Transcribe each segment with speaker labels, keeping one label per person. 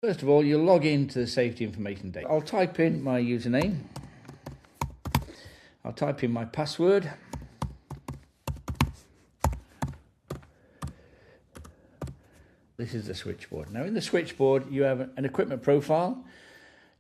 Speaker 1: First of all, you'll log into the safety information data. I'll type in my username. I'll type in my password. This is the switchboard. Now in the switchboard, you have an equipment profile.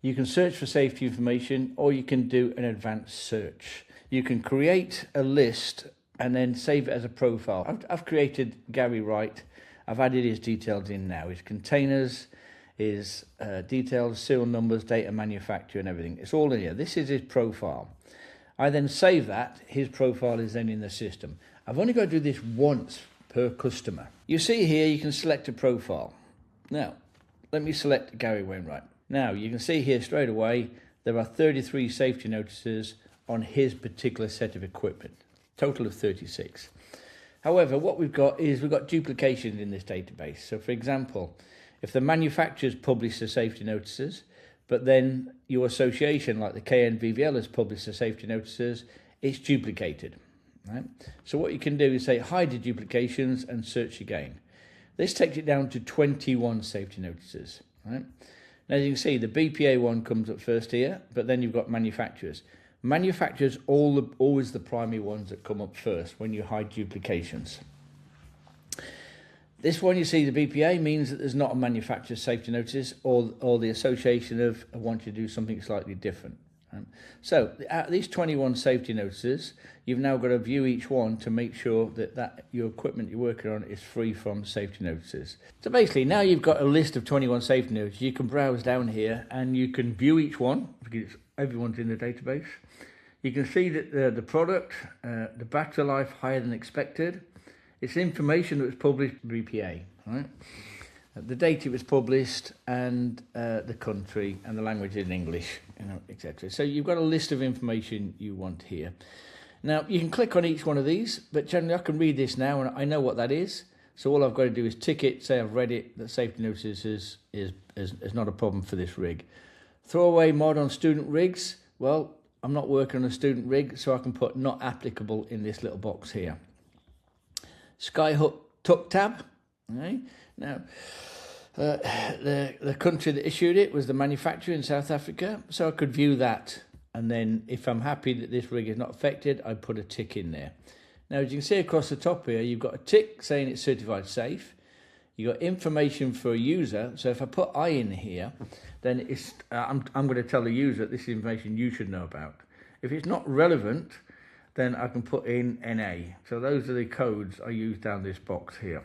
Speaker 1: You can search for safety information, or you can do an advanced search. You can create a list and then save it as a profile. I've created Gary Wright. I've added his details in now. His containers, his details, serial numbers, data manufacturer and everything. It's all in here. This is his profile. I then save that. His profile is then in the system. I've only got to do this once per customer. You see here, you can select a profile. Now, let me select Gary Wainwright. Now, you can see here straight away, there are 33 safety notices on his particular set of equipment. Total of 36. However, what we've got is we've got duplications in this database. So, for example, if the manufacturers publish the safety notices, but then your association, like the KNVVL, has published the safety notices, it's duplicated. Right? So what you can do is say hide the duplications and search again. This takes it down to 21 safety notices. Right? Now, as you can see, the BPA one comes up first here, but then you've got manufacturers. Manufacturers always the primary ones that come up first when you hide duplications. This one, you see, the BPA means that there's not a manufacturer's safety notice, or the association of want you to do something slightly different. So out of these 21 safety notices, you've now got to view each one to make sure that your equipment you're working on is free from safety notices. So basically, now you've got a list of 21 safety notices. You can browse down here and you can view each one because everyone's in the database. You can see that the product, the battery life higher than expected. It's information that was published BPA, right? The date it was published, and the country and the language in English, etc. So you've got a list of information you want here. Now you can click on each one of these, but generally I can read this now and I know what that is. So all I've got to do is tick it, say I've read it, that safety notice is not a problem for this rig. Throwaway mod on student rigs. Well, I'm not working on a student rig, so I can put not applicable in this little box here. Skyhook tuck tab. Okay. Now, the country that issued it was the manufacturer in South Africa, so I could view that, and then if I'm happy that this rig is not affected, I put a tick in there. Now, as you can see across the top here, you've got a tick saying it's certified safe. You've got information for a user, so if I put I in here, then I'm going to tell the user this is information you should know about. If it's not relevant, then I can put in NA. So those are the codes I use down this box here.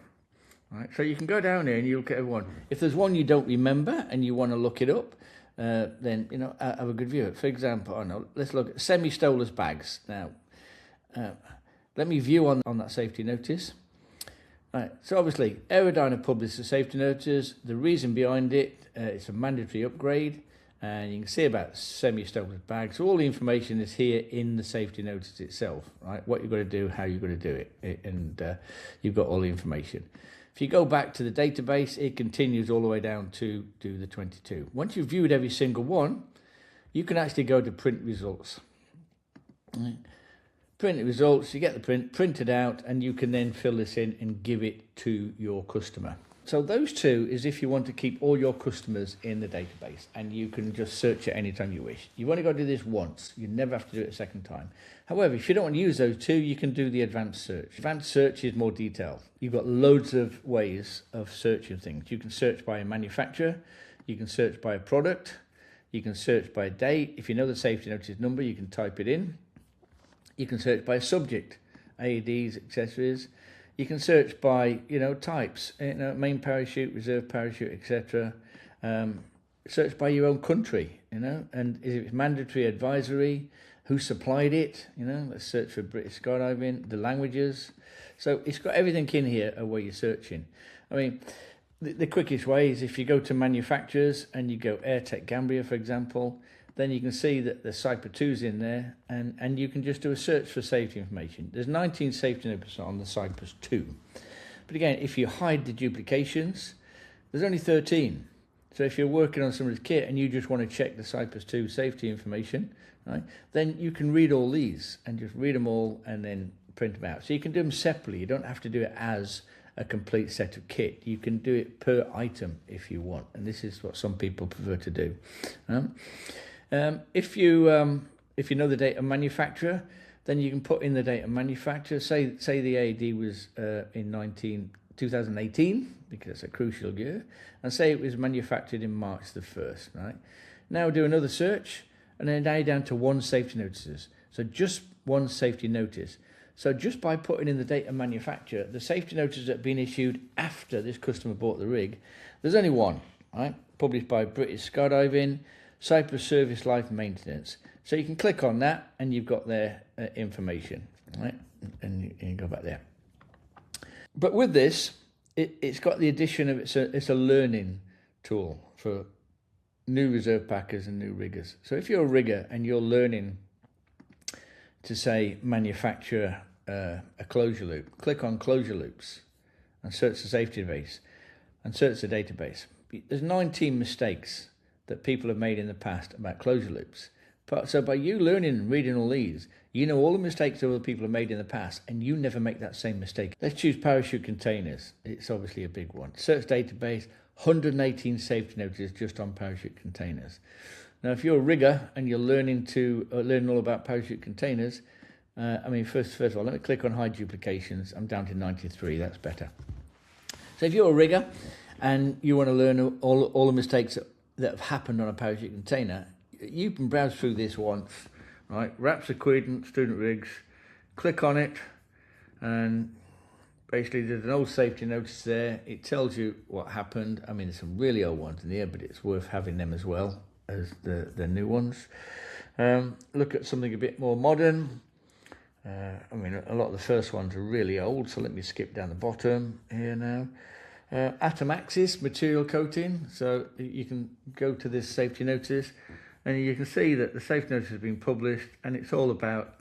Speaker 1: Right, so you can go down here and you look at everyone. If there's one you don't remember and you want to look it up, then have a good view. For example, let's look at semi-stowless bags. Now, let me view on that safety notice. Right, so obviously, Aerodyne published the safety notice. The reason behind it, it's a mandatory upgrade, and you can see about semi-stowless bags. So all the information is here in the safety notice itself. Right, what you've got to do, how you've got to do it, and you've got all the information. If you go back to the database, it continues all the way down to the 22. Once you've viewed every single one, you can actually go to print results. Right. Print results, you get the print printed out, and you can then fill this in and give it to your customer. So those two is if you want to keep all your customers in the database, and you can just search it anytime you wish. You've only got to do this once. You never have to do it a second time. However, if you don't want to use those two, you can do the advanced search. Advanced search is more detailed. You've got loads of ways of searching things. You can search by a manufacturer. You can search by a product. You can search by a date. If you know the safety notice number, you can type it in. You can search by a subject, AEDs, accessories. You can search by, types, main parachute, reserve parachute, etc. Search by your own country, and if it's mandatory, advisory, who supplied it, let's search for British skydiving, the languages. So it's got everything in here where you're searching. I mean, the quickest way is if you go to manufacturers and you go AirTech Gambia, for example, then you can see that the Cyper 2's in there, and you can just do a search for safety information. There's 19 safety notices on the Cypress 2. But again, if you hide the duplications, there's only 13. So if you're working on somebody's kit and you just want to check the Cypress 2 safety information, right, then you can read all these and just read them all and then print them out. So you can do them separately. You don't have to do it as a complete set of kit. You can do it per item if you want, and this is what some people prefer to do. If you know the date of manufacturer, then you can put in the date of manufacturer. Say the AED was in 2018, because it's a crucial year, and say it was manufactured in March the 1st, right? Now do another search, and then now down to 1 safety notices. So just 1 safety notice. So just by putting in the date of manufacture, the safety notices that have been issued after this customer bought the rig, there's only 1, right? Published by British Skydiving, Cyprus Service Life Maintenance. So you can click on that and you've got their information, right? And you can go back there. But with this, it's got the addition of, it's a learning tool for new reserve packers and new riggers. So if you're a rigger and you're learning to say manufacture a closure loop, click on closure loops and search the safety database and search the database. There's 19 mistakes that people have made in the past about closure loops. So by you learning and reading all these, you know all the mistakes other people have made in the past, and you never make that same mistake. Let's choose parachute containers. It's obviously a big one. Search database, 118 safety notices just on parachute containers. Now, if you're a rigger and you're learning all about parachute containers, first of all, let me click on hide duplications. I'm down to 93. That's better. So if you're a rigger and you want to learn all the mistakes that have happened on a parachute container, you can browse through this once, right? Wraps Equipment, student rigs, click on it, and basically there's an old safety notice there. It tells you what happened. I mean, there's some really old ones in here, but it's worth having them as well as the new ones. Look at something a bit more modern. A lot of the first ones are really old, so let me skip down the bottom here now. Atom axis material coating. So you can go to this safety notice, and you can see that the safety notice has been published, and it's all about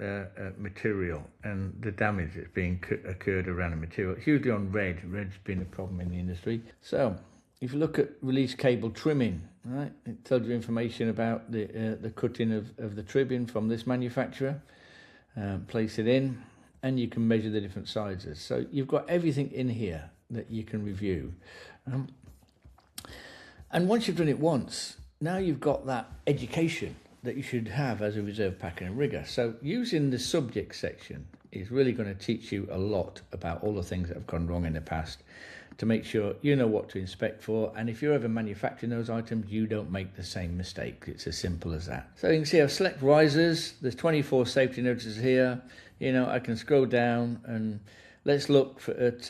Speaker 1: material and the damage that's being occurred around the material. It's usually on red. Red's been a problem in the industry. So if you look at release cable trimming, right, it tells you information about the cutting of the trimming from this manufacturer. Place it in, and you can measure the different sizes. So you've got everything in here that you can review. And once you've done it once, now you've got that education that you should have as a reserve packer and rigger. So using the subject section is really going to teach you a lot about all the things that have gone wrong in the past, to make sure you know what to inspect for, and if you're ever manufacturing those items, you don't make the same mistake. It's as simple as that. So you can see I've select risers. There's 24 safety notices here. I can scroll down, and let's look at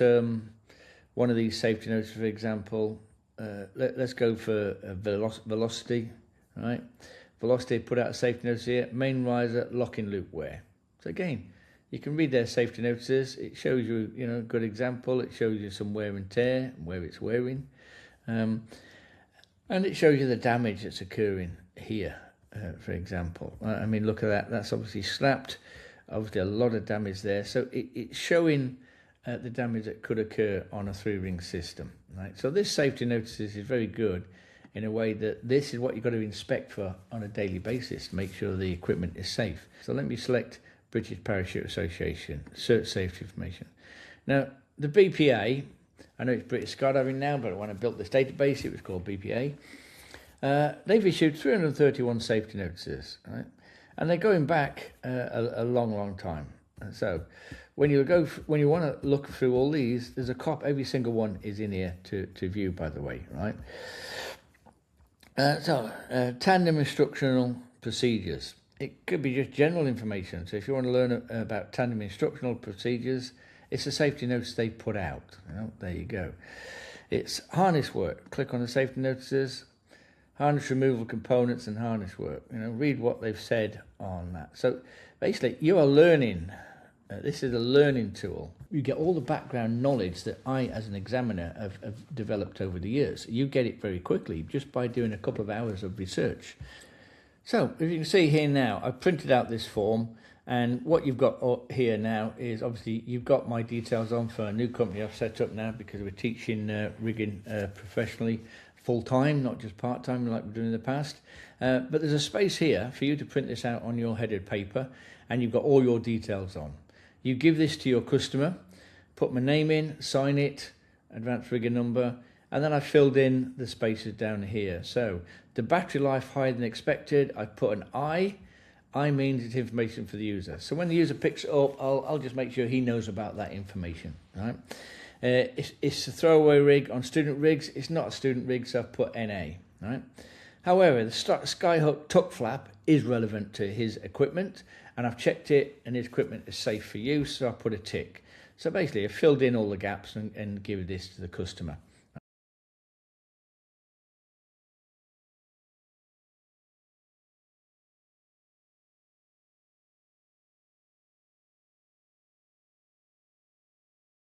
Speaker 1: one of these safety notices, for example. Let's go for velocity, right? Velocity put out a safety notice here. Main riser, locking loop wear. So again, you can read their safety notices. It shows you, a good example. It shows you some wear and tear and where it's wearing. And it shows you the damage that's occurring here, for example. Look at that. That's obviously slapped. Obviously a lot of damage there. So it's showing the damage that could occur on a 3-ring system, right? So this safety notices is very good in a way that this is what you've got to inspect for on a daily basis to make sure the equipment is safe. So let me select British Parachute Association, search safety information. Now, the BPA, I know it's British Skydiving now, but when I built this database, it was called BPA. They've issued 331 safety notices, right? And they're going back a long, long time. And so when you want to look through all these, there's a copy. Every single one is in here to view, by the way, right? Tandem instructional procedures. It could be just general information. So if you want to learn about tandem instructional procedures, it's a safety notice they put out. There you go. It's harness work. Click on the safety notices, harness removal components and harness work. Read what they've said on that. So basically, you are learning. This is a learning tool. You get all the background knowledge that I, as an examiner, have developed over the years. You get it very quickly just by doing a couple of hours of research. So, as you can see here now, I've printed out this form, and what you've got here now is obviously you've got my details on for a new company I've set up now, because we're teaching rigging professionally full-time, not just part-time like we've done in the past. But there's a space here for you to print this out on your headed paper, and you've got all your details on. You give this to your customer, put my name in, sign it, advanced rigger number, and then I filled in the spaces down here. So the battery life higher than expected, I put an I. I means it's information for the user. So when the user picks it up, I'll just make sure he knows about that information. Right? It's a throwaway rig on student rigs. It's not a student rig, so I've put NA. Right? However, the Skyhook tuck flap is relevant to his equipment, and I've checked it, and his equipment is safe for use, so I put a tick. So basically, I filled in all the gaps and give this to the customer.